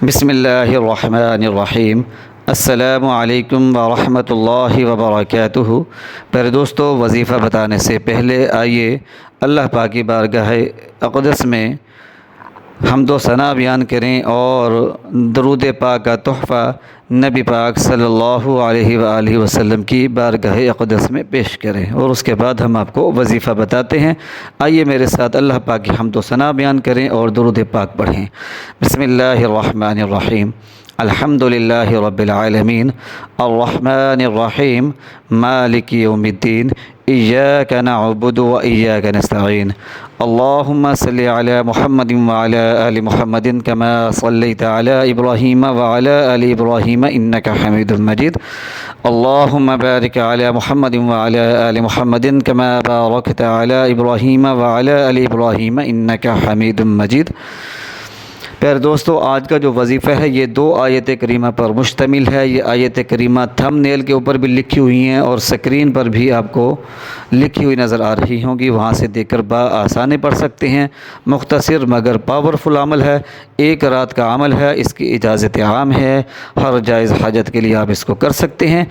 بسم اللہ الرحمن الرحیم۔ السلام علیکم ورحمۃ اللہ وبرکاتہ۔ پیارے دوستو، وظیفہ بتانے سے پہلے آئیے اللہ پاک کی بارگاہ اقدس میں حمد و ثنا بیان کریں اور درود پاک کا تحفہ نبی پاک صلی اللہ علیہ وآلہ وسلم کی بارگاہ اقدس میں پیش کریں، اور اس کے بعد ہم آپ کو وظیفہ بتاتے ہیں۔ آئیے میرے ساتھ اللہ پاک کی حمد و ثنا بیان کریں اور درود پاک پڑھیں۔ بسم اللہ الرحمن الرحیم۔ الحمد للہ رب العالمین الرحمن الرحیم مالک یوم الدین ایاک نعبد و ایاک نستعین اللہم صلی علی محمد وعلی آل محمد کما صلیت علی ابراہیم وعلی آل ابراہیم انک حمید مجید اللہم بارک علی محمد وعلی آل محمد کما بارکت علی ابراہیم وعلی آل ابراہیم انک حمید مجید۔ پیارے دوستو، آج کا جو وظیفہ ہے یہ 2 آیت کریمہ پر مشتمل ہے۔ یہ آیت کریمہ تھم نیل کے اوپر بھی لکھی ہوئی ہیں اور سکرین پر بھی آپ کو لکھی ہوئی نظر آ رہی ہوں گی، وہاں سے دیکھ کر بآسانی پڑھ سکتے ہیں۔ مختصر مگر پاورفل عمل ہے، 1 رات کا عمل ہے، اس کی اجازت عام ہے، ہر جائز حاجت کے لیے آپ اس کو کر سکتے ہیں۔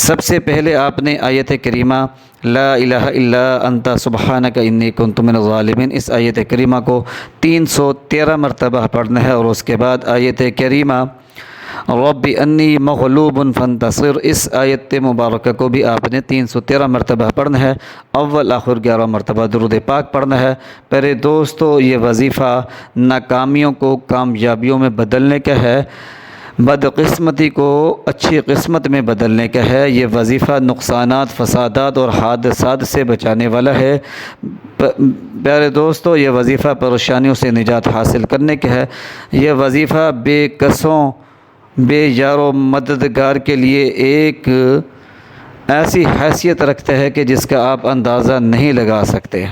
سب سے پہلے آپ نے آیت کریمہ لا الہ الا انت سبحانک انی کنت من الظالمین، اس آیت کریمہ کو 313 مرتبہ پڑھنا ہے، اور اس کے بعد آیت کریمہ رب انی مغلوب فانتصر، اس آیت مبارکہ کو بھی آپ نے 313 مرتبہ پڑھنا ہے۔ اول آخر 11 مرتبہ درود پاک پڑھنا ہے۔ پیارے دوستو، یہ وظیفہ ناکامیوں کو کامیابیوں میں بدلنے کا ہے، بدقسمتی کو اچھی قسمت میں بدلنے کا ہے۔ یہ وظیفہ نقصانات، فسادات اور حادثات سے بچانے والا ہے۔ پیارے دوستو، یہ وظیفہ پریشانیوں سے نجات حاصل کرنے کا ہے۔ یہ وظیفہ بے کسوں، بے یار و مددگار کے لیے ایک ایسی حیثیت رکھتا ہے کہ جس کا آپ اندازہ نہیں لگا سکتے۔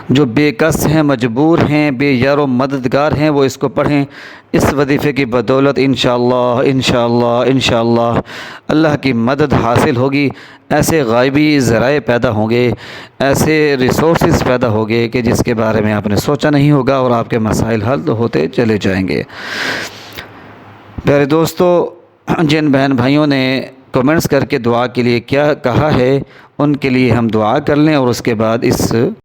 جو بے کس ہیں، مجبور ہیں، بے یار و مددگار ہیں، وہ اس کو پڑھیں۔ اس وظیفے کی بدولت انشاءاللہ اللہ کی مدد حاصل ہوگی۔ ایسے غائبی ذرائع پیدا ہوں گے، ایسے ریسورسز پیدا ہوں گے کہ جس کے بارے میں آپ نے سوچا نہیں ہوگا، اور آپ کے مسائل حل ہوتے چلے جائیں گے۔ پیارے دوستو، جن بہن بھائیوں نے کمنٹس کر کے دعا کے لیے کیا کہا ہے، ان کے لیے ہم دعا کر لیں، اور اس کے بعد اس